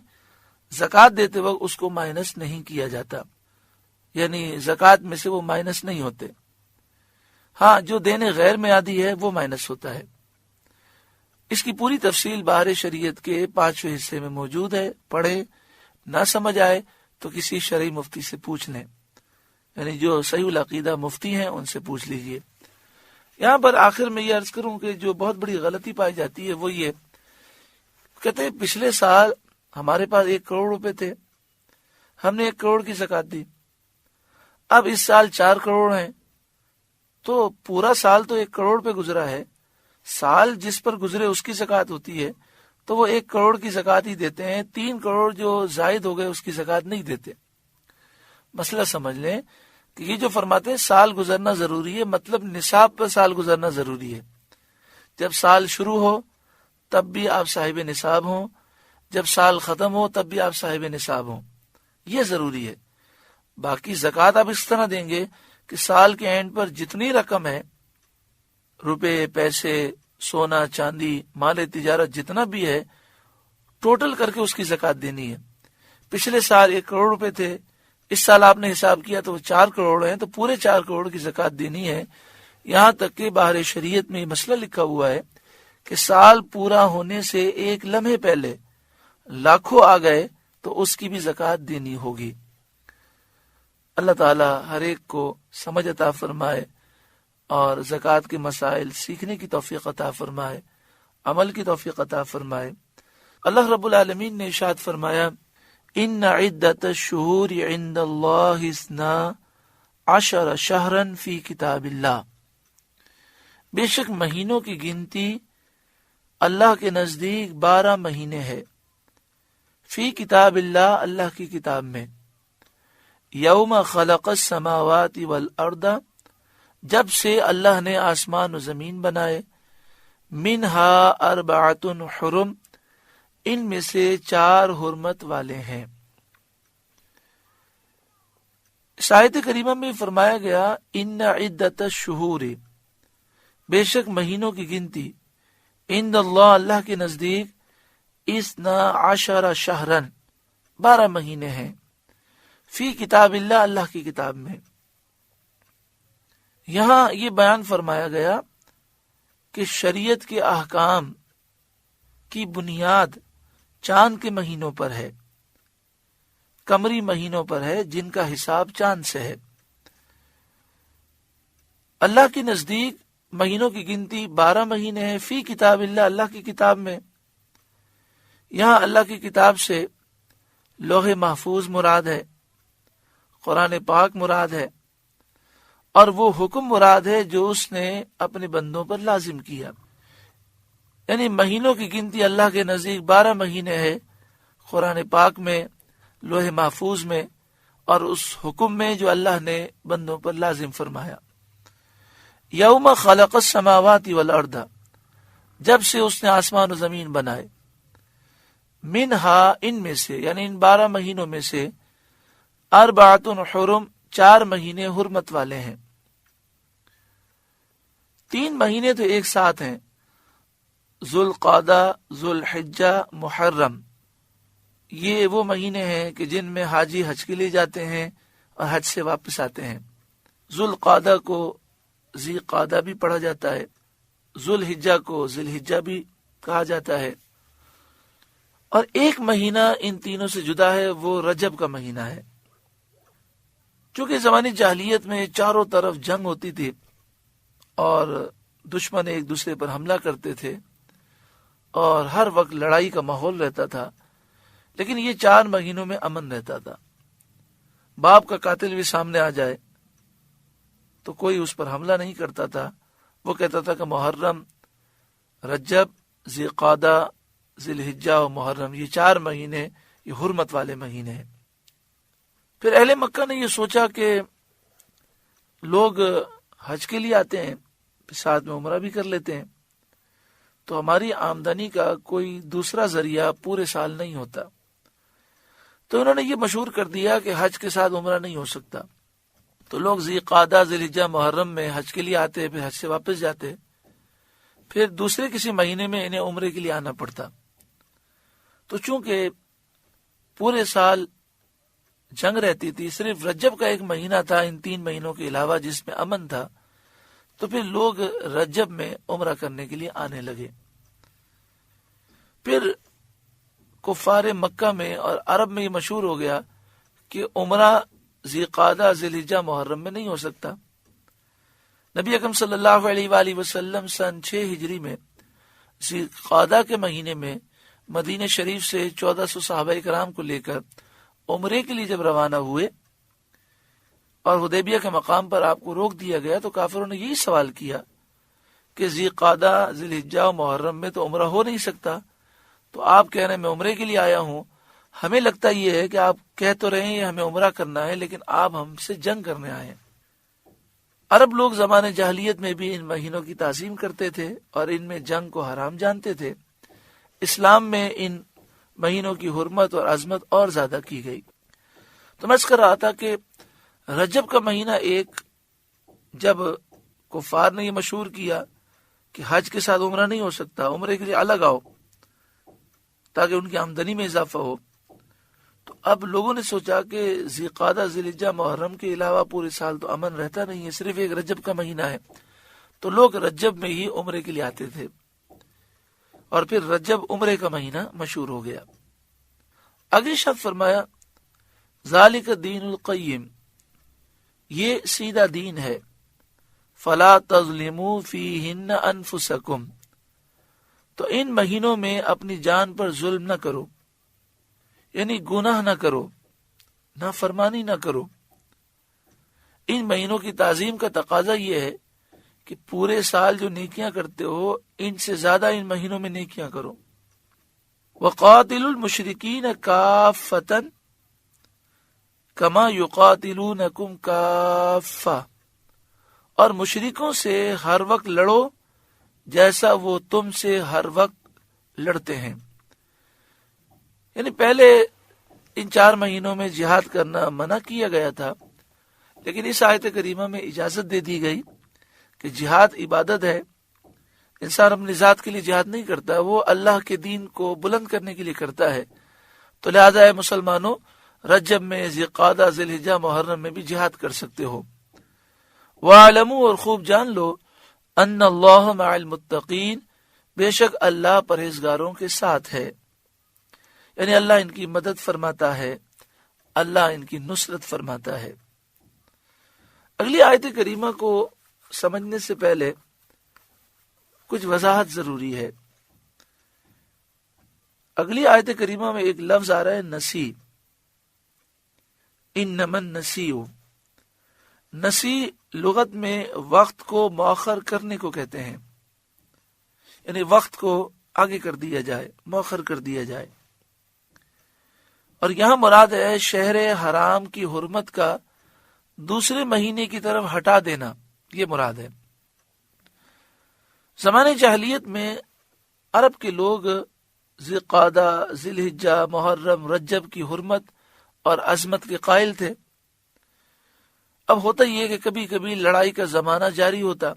زکوٰۃ دیتے وقت اس کو مائنس نہیں کیا جاتا، یعنی زکوٰۃ میں سے وہ مائنس نہیں ہوتے۔ ہاں، جو دین غیر میعادی ہے وہ مائنس ہوتا ہے۔ اس کی پوری تفصیل بہار شریعت کے 5ویں حصے میں موجود ہے، پڑھیں، نہ سمجھ آئے تو کسی شرعی مفتی سے پوچھ لیں، یعنی جو صحیح العقیدہ مفتی ہیں ان سے پوچھ لیجئے۔ یہاں پر آخر میں یہ عرض کروں کہ جو بہت بڑی غلطی پائی جاتی ہے وہ یہ کہتے ہیں پچھلے سال ہمارے پاس 1 کروڑ روپے تھے، ہم نے 1 کروڑ کی زکوٰۃ دی، اب اس سال 4 کروڑ ہیں، تو پورا سال تو 1 کروڑ پہ گزرا ہے، سال جس پر گزرے اس کی زکوٰۃ ہوتی ہے، تو وہ 1 کروڑ کی زکوٰۃ ہی دیتے ہیں، 3 کروڑ جو زائد ہو گئے اس کی زکوٰۃ نہیں دیتے۔ مسئلہ سمجھ لیں کہ یہ جو فرماتے ہیں سال گزرنا ضروری ہے، مطلب نصاب پر سال گزرنا ضروری ہے۔ جب سال شروع ہو تب بھی آپ صاحب نصاب ہوں، جب سال ختم ہو تب بھی آپ صاحب نصاب ہوں، یہ ضروری ہے۔ باقی زکوٰۃ آپ اس طرح دیں گے کہ سال کے اینڈ پر جتنی رقم ہے روپے پیسے سونا چاندی مال تجارت جتنا بھی ہے ٹوٹل کر کے اس کی زکوٰۃ دینی ہے. پچھلے سال 1 کروڑ روپے تھے، اس سال آپ نے حساب کیا تو وہ 4 کروڑ ہیں، تو پورے 4 کروڑ کی زکوٰۃ دینی ہے. یہاں تک کہ باہر شریعت میں یہ مسئلہ لکھا ہوا ہے کہ سال پورا ہونے سے 1 لمحے پہلے لاکھوں آ گئے تو اس کی بھی زکوٰۃ دینی ہوگی. اللہ تعالی ہر ایک کو سمجھ عطا فرمائے اور زکوٰۃ کے مسائل سیکھنے کی توفیق عطا فرمائے، عمل کی توفیق عطا فرمائے. اللہ رب العالمین نے ارشاد فرمایا ان عدت الشہور عند اللہ 12 شہرا فی کتاب اللہ، بے شک مہینوں کی گنتی اللہ کے نزدیک 12 مہینے ہے. فی کتاب اللہ، اللہ کی کتاب میں. یوم خلق السماوات والارض، جب سے اللہ نے آسمان و زمین بنائے. منہا 4 حرم، ان میں سے 4 حرمت والے ہیں. اس آیت کریمہ میں فرمایا گیا ان عدت الشہور، بے شک مہینوں کی گنتی عند اللہ، اللہ کے نزدیک 12 شہرن، 12 مہینے ہیں. فی کتاب اللہ، اللہ کی کتاب میں. یہاں یہ بیان فرمایا گیا کہ شریعت کے احکام کی بنیاد چاند کے مہینوں پر ہے، قمری مہینوں پر ہے، جن کا حساب چاند سے ہے. اللہ کے نزدیک مہینوں کی گنتی 12 مہینے ہیں. فی کتاب اللہ، اللہ کی کتاب میں. یہاں اللہ کی کتاب سے لوح محفوظ مراد ہے، قرآن پاک مراد ہے، اور وہ حکم مراد ہے جو اس نے اپنے بندوں پر لازم کیا. یعنی مہینوں کی گنتی اللہ کے نزدیک 12 مہینے ہے، قرآن پاک میں، لوح محفوظ میں، اور اس حکم میں جو اللہ نے بندوں پر لازم فرمایا. یوم خلق السماوات والارض، جب سے اس نے آسمان و زمین بنائے. منہا، ان میں سے، یعنی ان 12 مہینوں میں سے 4 حرم، 4 مہینے حرمت والے ہیں. 3 مہینے تو ایک ساتھ ہیں، ذوالقعدہ، ذوالحجہ، محرم. یہ وہ مہینے ہیں کہ جن میں حاجی حج کے لیے جاتے ہیں اور حج سے واپس آتے ہیں. ذوالقعدہ کو ذی قعدہ بھی پڑھا جاتا ہے، ذوالحجہ کو ذی الحجہ بھی کہا جاتا ہے. اور ایک مہینہ ان تینوں سے جدا ہے، وہ رجب کا مہینہ ہے. چونکہ زمانی جاہلیت میں چاروں طرف جنگ ہوتی تھی اور دشمن ایک دوسرے پر حملہ کرتے تھے اور ہر وقت لڑائی کا ماحول رہتا تھا، لیکن یہ 4 مہینوں میں امن رہتا تھا. باپ کا قاتل بھی سامنے آ جائے تو کوئی اس پر حملہ نہیں کرتا تھا. وہ کہتا تھا کہ محرم، رجب، ذی قعدہ، ذی الحجہ و محرم، یہ 4 مہینے یہ حرمت والے مہینے ہیں. پھر اہل مکہ نے یہ سوچا کہ لوگ حج کے لیے آتے ہیں، ساتھ میں عمرہ بھی کر لیتے ہیں، تو ہماری آمدنی کا کوئی دوسرا ذریعہ پورے سال نہیں ہوتا. تو انہوں نے یہ مشہور کر دیا کہ حج کے ساتھ عمرہ نہیں ہو سکتا. تو لوگ ذی قعدہ، ذی الحجہ، محرم میں حج کے لیے آتے، پھر حج سے واپس جاتے، پھر دوسرے کسی مہینے میں انہیں عمرے کے لیے آنا پڑتا. تو چونکہ پورے سال جنگ رہتی تھی، صرف رجب کا ایک مہینہ تھا ان 3 مہینوں کے علاوہ جس میں امن تھا، تو پھر لوگ رجب میں عمرہ کرنے کے لیے آنے لگے. پھر کفار مکہ میں اور عرب میں یہ مشہور ہو گیا کہ عمرہ ذی قعدہ، ذی الحجہ، محرم میں نہیں ہو سکتا. نبی اکرم صلی اللہ علیہ وآلہ وسلم سن 6 ہجری میں ذی قعدہ کے مہینے میں مدینہ شریف سے 1400 صحابہ کرام کو لے کر عمرے کے لیے جب روانہ ہوئے اور حدیبیہ کے مقام پر آپ کو روک دیا گیا، تو کافروں نے یہی سوال کیا کہ ذی قعدہ، ذی الحجہ و محرم میں تو عمرہ ہو نہیں سکتا، تو آپ کہہ رہے ہیں میں عمرے کے لیے آیا ہوں. ہمیں لگتا یہ ہے کہ آپ کہہ تو رہے ہیں ہمیں عمرہ کرنا ہے، لیکن آپ ہم سے جنگ کرنے آئے ہیں. عرب لوگ زمانے جاہلیت میں بھی ان مہینوں کی تعظیم کرتے تھے اور ان میں جنگ کو حرام جانتے تھے. اسلام میں ان مہینوں کی حرمت اور عظمت اور زیادہ کی گئی. تو میں کر رہا تھا کہ رجب کا مہینہ ایک جب کفار نے یہ مشہور کیا کہ حج کے ساتھ عمرہ نہیں ہو سکتا، عمرے کے لیے الگ آؤ تاکہ ان کی آمدنی میں اضافہ ہو۔ تو اب لوگوں نے سوچا کہ ذی قعدہ، ذی الحجہ، محرم کے علاوہ پورے سال تو امن رہتا نہیں ہے، صرف ایک رجب کا مہینہ ہے، تو لوگ رجب میں ہی عمرے کے لیے آتے تھے، اور پھر رجب عمرے کا مہینہ مشہور ہو گیا۔ اگلی شب فرمایا ذالک الدین القیم، یہ سیدھا دین ہے، فلا تظلموا فیہن انفسکم، تو ان مہینوں میں اپنی جان پر ظلم نہ کرو، یعنی گناہ نہ کرو، نافرمانی نہ کرو۔ ان مہینوں کی تعظیم کا تقاضا یہ ہے کہ پورے سال جو نیکیاں کرتے ہو ان سے زیادہ ان مہینوں میں نیکیاں کرو۔ وَقَاتِلُوا الْمُشْرِكِينَ كَافَّةً كَمَا يُقَاتِلُونَكُمْ كَافَّةً، اور مشرکوں سے ہر وقت لڑو جیسا وہ تم سے ہر وقت لڑتے ہیں۔ یعنی پہلے ان 4 مہینوں میں جہاد کرنا منع کیا گیا تھا، لیکن اس آیت کریمہ میں اجازت دے دی گئی کہ جہاد عبادت ہے، انسان اپنی ذات کے لیے جہاد نہیں کرتا، وہ اللہ کے دین کو بلند کرنے کے لیے کرتا ہے۔ تو لہذا ہے مسلمانوں، رجب میں، ذی قعدہ، ذی الحجہ، محرم میں بھی جہاد کر سکتے ہو۔ وَاعْلَمُوا، اور خوب جان لو، ان اللہ مع المتقین، بے شک اللہ پرہیزگاروں کے ساتھ ہے، یعنی اللہ ان کی مدد فرماتا ہے، اللہ ان کی نصرت فرماتا ہے۔ اگلی آیت کریمہ کو سمجھنے سے پہلے کچھ وضاحت ضروری ہے۔ اگلی آیت کریمہ میں ایک لفظ آ رہا ہے نسی، انما النسیء۔ نسی لغت میں وقت کو مؤخر کرنے کو کہتے ہیں، یعنی وقت کو آگے کر دیا جائے، مؤخر کر دیا جائے۔ اور یہاں مراد ہے شہر حرام کی حرمت کا دوسرے مہینے کی طرف ہٹا دینا، یہ مراد ہے۔ زمانے جاہلیت میں عرب کے لوگ ذی قعدہ، ذی الحجہ، محرم، رجب کی حرمت اور عظمت کے قائل تھے۔ اب ہوتا یہ کہ کبھی کبھی لڑائی کا زمانہ جاری ہوتا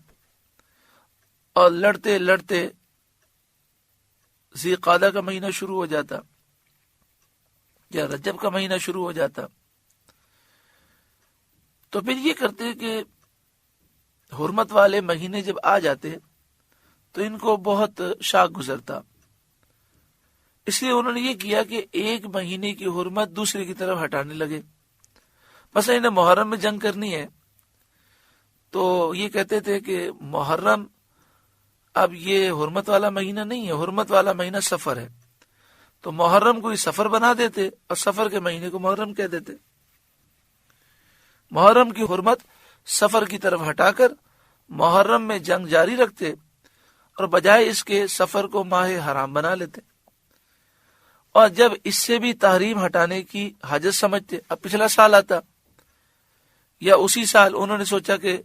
اور لڑتے لڑتے ذی قعدہ کا مہینہ شروع ہو جاتا یا رجب کا مہینہ شروع ہو جاتا، تو پھر یہ کرتے کہ حرمت والے مہینے جب آ جاتے تو ان کو بہت شاک گزرتا، اس لیے انہوں نے یہ کیا کہ ایک مہینے کی حرمت دوسرے کی طرف ہٹانے لگے۔ مثلا انہیں محرم میں جنگ کرنی ہے تو یہ کہتے تھے کہ محرم اب یہ حرمت والا مہینہ نہیں ہے، حرمت والا مہینہ سفر ہے، تو محرم کو ہی سفر بنا دیتے اور سفر کے مہینے کو محرم کہہ دیتے۔ محرم کی حرمت سفر کی طرف ہٹا کر محرم میں جنگ جاری رکھتے اور بجائے اس کے سفر کو ماہ حرام بنا لیتے، اور جب اس سے بھی تحریم ہٹانے کی حاجت سمجھتے، اب پچھلا سال آتا یا اسی سال انہوں نے سوچا کہ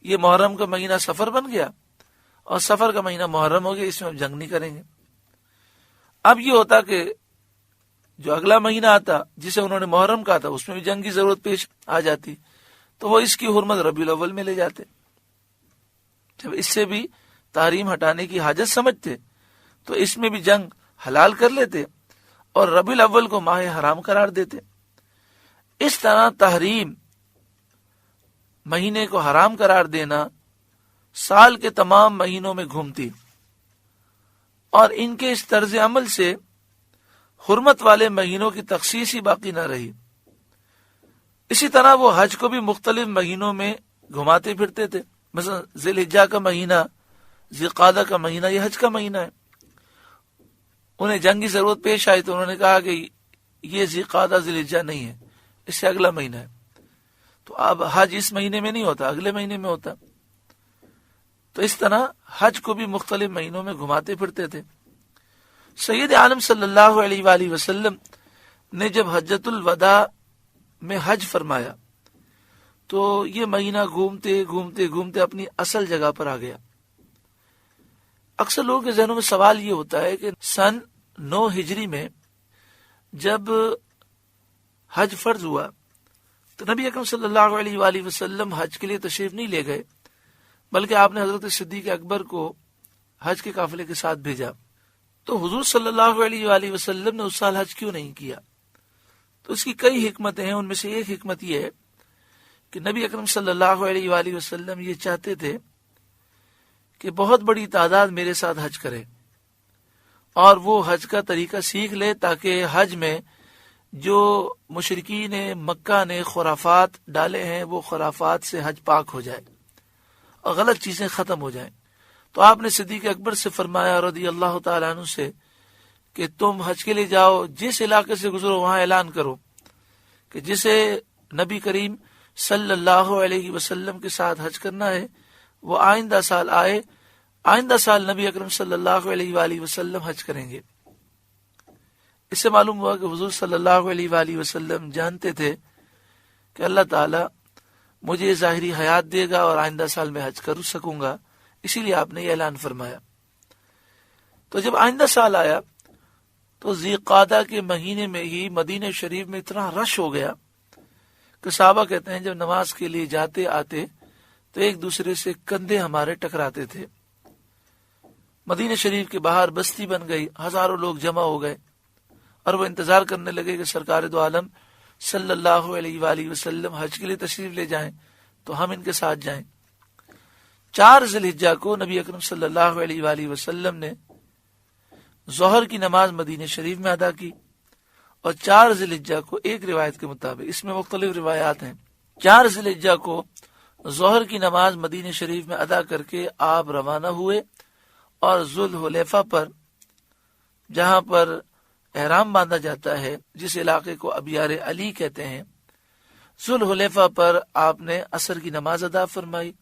یہ محرم کا مہینہ سفر بن گیا اور سفر کا مہینہ محرم ہو گیا، اس میں اب جنگ نہیں کریں گے۔ اب یہ ہوتا کہ جو اگلا مہینہ آتا جسے انہوں نے محرم کہا تھا اس میں بھی جنگ کی ضرورت پیش آ جاتی، تو وہ اس کی حرمت ربیع الاول میں لے جاتے۔ جب اس سے بھی تحریم ہٹانے کی حاجت سمجھتے تو اس میں بھی جنگ حلال کر لیتے اور ربیع الاول کو ماہ حرام قرار دیتے۔ اس طرح تحریم، مہینے کو حرام قرار دینا، سال کے تمام مہینوں میں گھومتی، اور ان کے اس طرز عمل سے حرمت والے مہینوں کی تخصیص ہی باقی نہ رہی۔ اسی طرح وہ حج کو بھی مختلف مہینوں میں گھماتے پھرتے تھے، مثلا ذی الحجہ کا مہینہ، ذی قعدہ کا مہینہ، یہ حج کا مہینہ ہے۔ انہیں جنگ کی ضرورت پیش آئی تو انہوں نے کہا کہ یہ ذی قعدہ ذی الحجہ نہیں ہے، اس سے اگلا مہینہ ہے، تو اب حج اس مہینے میں نہیں ہوتا، اگلے مہینے میں ہوتا۔ تو اس طرح حج کو بھی مختلف مہینوں میں گھماتے پھرتے تھے۔ سید عالم صلی اللہ علیہ وآلہ وسلم نے جب حجۃ الوداع میں حج فرمایا تو یہ مہینہ گھومتے گھومتے گھومتے اپنی اصل جگہ پر آ گیا۔ اکثر لوگوں کے ذہنوں میں سوال یہ ہوتا ہے کہ سن 9 ہجری میں جب حج فرض ہوا تو نبی اکرم صلی اللہ علیہ وآلہ وسلم حج کے لیے تشریف نہیں لے گئے، بلکہ آپ نے حضرت صدیق اکبر کو حج کے قافلے کے ساتھ بھیجا۔ تو حضور صلی اللہ علیہ وآلہ وسلم نے اس سال حج کیوں نہیں کیا؟ تو اس کی کئی حکمتیں ہیں، ان میں سے ایک حکمت یہ ہے کہ نبی اکرم صلی اللہ علیہ وآلہ وسلم یہ چاہتے تھے کہ بہت بڑی تعداد میرے ساتھ حج کرے اور وہ حج کا طریقہ سیکھ لے، تاکہ حج میں جو مشرکین مکہ نے خرافات ڈالے ہیں وہ خرافات سے حج پاک ہو جائے اور غلط چیزیں ختم ہو جائیں۔ تو آپ نے صدیق اکبر سے فرمایا رضی اللہ تعالیٰ عنہ سے کہ تم حج کے لیے جاؤ، جس علاقے سے گزرو وہاں اعلان کرو کہ جسے نبی کریم صلی اللہ علیہ وسلم کے ساتھ حج کرنا ہے وہ آئندہ سال آئے، آئندہ سال نبی اکرم صلی اللہ علیہ وآلہ وسلم حج کریں گے۔ اس سے معلوم ہوا کہ حضور صلی اللہ علیہ وآلہ وسلم جانتے تھے کہ اللہ تعالیٰ مجھے ظاہری حیات دے گا اور آئندہ سال میں حج کر سکوں گا، اسی لیے آپ نے یہ اعلان فرمایا۔ تو جب آئندہ سال آیا تو ذی قعدہ کے مہینے میں ہی مدینہ شریف میں اتنا رش ہو گیا کہ صحابہ کہتے ہیں جب نماز کے لیے جاتے آتے تو ایک دوسرے سے کندھے ہمارے ٹکراتے تھے۔ مدینہ شریف کے باہر بستی بن گئی، ہزاروں لوگ جمع ہو گئے اور وہ انتظار کرنے لگے کہ سرکار دو عالم صلی اللہ علیہ وآلہ وسلم حج کے لیے تشریف لے جائیں تو ہم ان کے ساتھ جائیں۔ 4 ذی الحجہ کو نبی اکرم صلی اللہ علیہ وآلہ وسلم نے ظہر کی نماز مدینہ شریف میں ادا کی، اور 4 ذی الحجہ کو ایک روایت کے مطابق، اس میں مختلف روایات ہیں، 4 ذی الحجہ کو ظہر کی نماز مدینہ شریف میں ادا کر کے آپ روانہ ہوئے اور ذوالحلیفہ پر، جہاں پر احرام باندھا جاتا ہے، جس علاقے کو ابیار علی کہتے ہیں، ذوالحلیفہ پر آپ نے عصر کی نماز ادا فرمائی،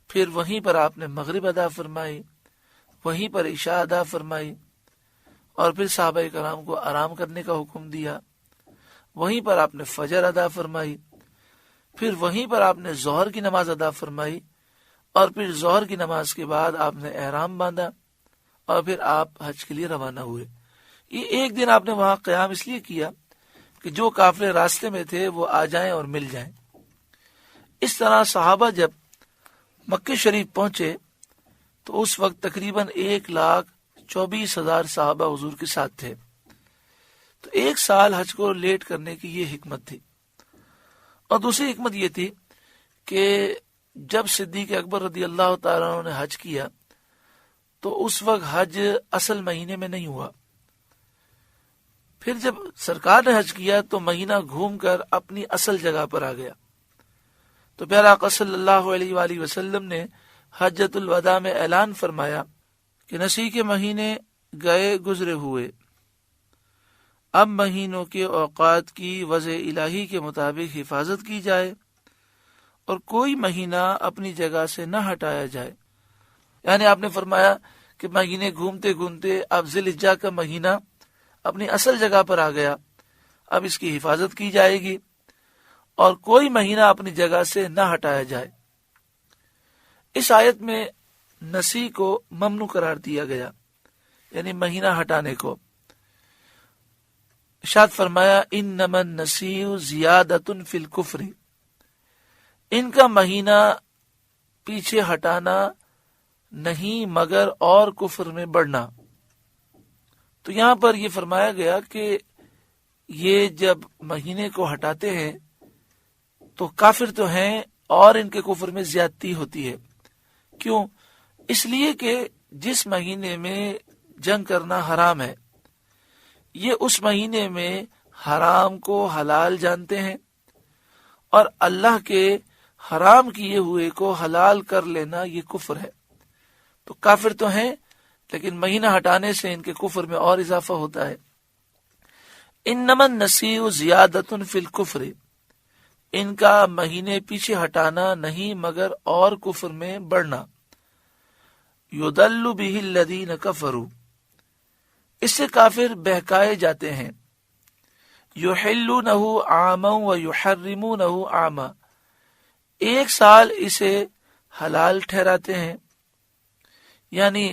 پھر وہیں پر آپ نے مغرب ادا فرمائی، وہیں پر عشاء ادا فرمائی، اور پھر صحابہ کرام کو آرام کرنے کا حکم دیا، وہیں پر آپ نے فجر ادا فرمائی، پھر وہیں پر آپ نے ظہر کی نماز ادا فرمائی، اور پھر ظہر کی نماز کے بعد آپ نے احرام باندھا اور پھر آپ حج کے لیے روانہ ہوئے۔ یہ ایک دن آپ نے وہاں قیام اس لیے کیا کہ جو قافلے راستے میں تھے وہ آ جائیں اور مل جائیں۔ اس طرح صحابہ جب مکہ شریف پہنچے تو اس وقت تقریباً 1,24,000 صحابہ حضور کے ساتھ تھے۔ تو ایک سال حج کو لیٹ کرنے کی یہ حکمت تھی۔ اور دوسری حکمت یہ تھی کہ جب صدیق اکبر رضی اللہ تعالیٰ عنہ نے حج کیا تو اس وقت حج اصل مہینے میں نہیں ہوا، پھر جب سرکار نے حج کیا تو مہینہ گھوم کر اپنی اصل جگہ پر آ گیا۔ تو پیارا آقا صلی اللہ علیہ وآلہ وسلم نے حجۃ الوداع میں اعلان فرمایا کہ نسی کے مہینے گئے گزرے ہوئے، اب مہینوں کے اوقات کی وضع الہی کے مطابق حفاظت کی جائے اور کوئی مہینہ اپنی جگہ سے نہ ہٹایا جائے۔ یعنی آپ نے فرمایا کہ مہینے گھومتے گھومتے اب ذی الحجہ کا مہینہ اپنی اصل جگہ پر آ گیا، اب اس کی حفاظت کی جائے گی اور کوئی مہینہ اپنی جگہ سے نہ ہٹایا جائے۔ اس آیت میں نسی کو ممنوع قرار دیا گیا، یعنی مہینہ ہٹانے کو۔ ارشاد فرمایا انما النسیء زیادۃ فی الکفر، ان کا مہینہ پیچھے ہٹانا نہیں مگر اور کفر میں بڑھنا۔ تو یہاں پر یہ فرمایا گیا کہ یہ جب مہینے کو ہٹاتے ہیں تو کافر تو ہیں اور ان کے کفر میں زیادتی ہوتی ہے۔ کیوں؟ اس لیے کہ جس مہینے میں جنگ کرنا حرام ہے، یہ اس مہینے میں حرام کو حلال جانتے ہیں، اور اللہ کے حرام کیے ہوئے کو حلال کر لینا یہ کفر ہے۔ تو کافر تو ہیں لیکن مہینہ ہٹانے سے ان کے کفر میں اور اضافہ ہوتا ہے۔ انما النسیء زیادۃ فی الکفر، ان کا مہینے پیچھے ہٹانا نہیں مگر اور کفر میں بڑھنا۔ یضل بہ الذین کفروا، اس سے کافر بہکائے جاتے ہیں۔ یحلونہ عاما ویحرمونہ عاما، ایک سال اسے حلال ٹھہراتے ہیں، یعنی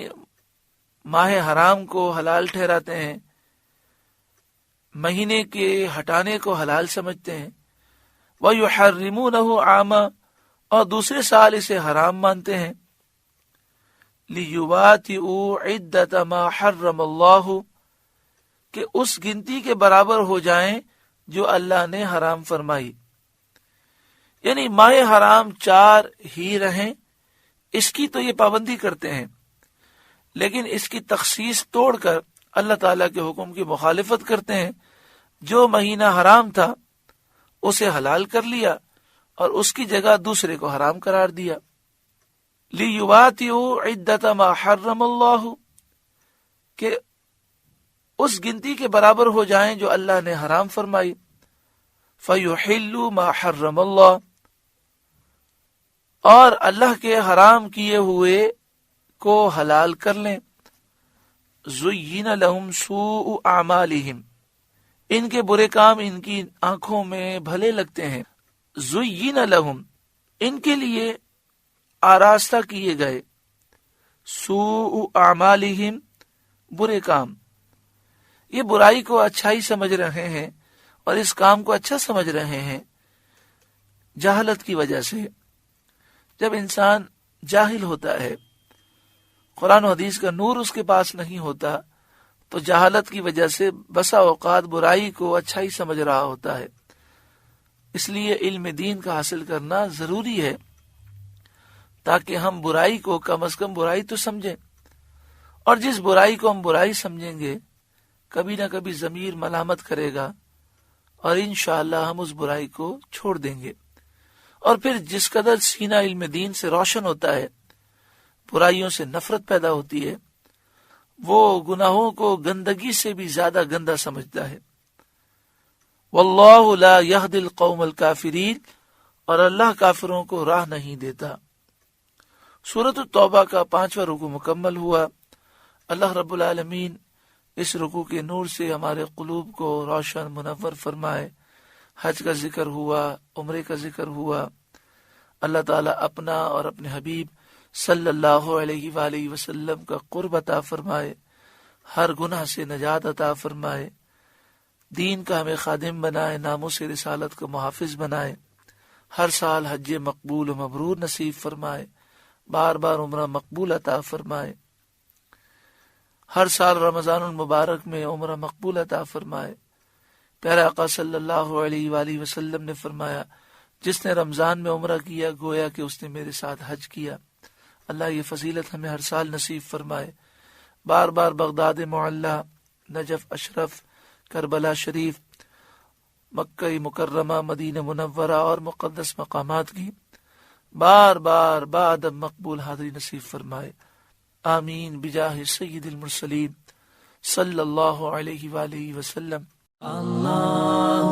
ماہ حرام کو حلال ٹھہراتے ہیں، مہینے کے ہٹانے کو حلال سمجھتے ہیں، وَيُحَرِّمُونَهُ عَامًا، اور دوسرے سال اسے حرام مانتے ہیں۔ لیواتئوا عدت ما حرم اللہ، کہ اس گنتی کے برابر ہو جائیں جو اللہ نے حرام فرمائی. یعنی ماہ حرام 4 ہی رہیں، اس کی تو یہ پابندی کرتے ہیں، لیکن اس کی تخصیص توڑ کر اللہ تعالیٰ کے حکم کی مخالفت کرتے ہیں. جو مہینہ حرام تھا اسے حلال کر لیا اور اس کی جگہ دوسرے کو حرام قرار دیا. لیواتئوا عدت ما حرم اللہ، کہ اس گنتی کے برابر ہو جائیں جو اللہ نے حرام فرمائی. فیحلوا ما حرم اللہ، اور اللہ کے حرام کیے ہوئے کو حلال کر لیں. زین لہم سوء اعمالہم، ان کے برے کام ان کی آنکھوں میں بھلے لگتے ہیں. زین لہم، ان کے لیے آراستہ کیے گئے. سوء اعمالہم، برے کام. یہ برائی کو اچھائی سمجھ رہے ہیں اور اس کام کو اچھا سمجھ رہے ہیں جہالت کی وجہ سے. جب انسان جاہل ہوتا ہے، قرآن و حدیث کا نور اس کے پاس نہیں ہوتا، تو جہالت کی وجہ سے بسا اوقات برائی کو اچھائی سمجھ رہا ہوتا ہے. اس لیے علم دین کا حاصل کرنا ضروری ہے تاکہ ہم برائی کو کم از کم برائی تو سمجھیں، اور جس برائی کو ہم برائی سمجھیں گے کبھی نہ کبھی ضمیر ملامت کرے گا اور انشاءاللہ ہم اس برائی کو چھوڑ دیں گے. اور پھر جس قدر سینہ علم دین سے روشن ہوتا ہے، برائیوں سے نفرت پیدا ہوتی ہے، وہ گناہوں کو گندگی سے بھی زیادہ گندا سمجھتا ہے. واللہ لا یہدی القوم الکافرین، اور اللہ کافروں کو راہ نہیں دیتا. سورۃ التوبہ کا 5واں رکوع مکمل ہوا. اللہ رب العالمین اس رکوع کے نور سے ہمارے قلوب کو روشن منور فرمائے. حج کا ذکر ہوا، عمرے کا ذکر ہوا. اللہ تعالیٰ اپنا اور اپنے حبیب صلی اللہ علیہ وآلہ وسلم کا قرب عطا فرمائے، ہر گناہ سے نجات عطا فرمائے، دین کا ہمیں خادم بنائے، ناموس رسالت کا محافظ بنائے. ہر سال حج مقبول و مبرور نصیب فرمائے، بار بار عمرہ مقبول عطا فرمائے. ہر سال رمضان المبارک میں عمرہ مقبول عطا فرمائے. پیارے آقا صلی اللہ علیہ وآلہ وسلم نے فرمایا، جس نے رمضان میں عمرہ کیا گویا کہ اس نے میرے ساتھ حج کیا. اللہ یہ فضیلت ہمیں ہر سال نصیب فرمائے. بار بار بغداد معلی، نجف اشرف، کربلا شریف، مکہ مکرمہ، مدینہ منورہ اور مقدس مقامات کی بار بار بادب مقبول حاضری نصیب فرمائے. آمین بجاہ سید المرسلین صلی اللہ علیہ وآلہ وسلم. اللہ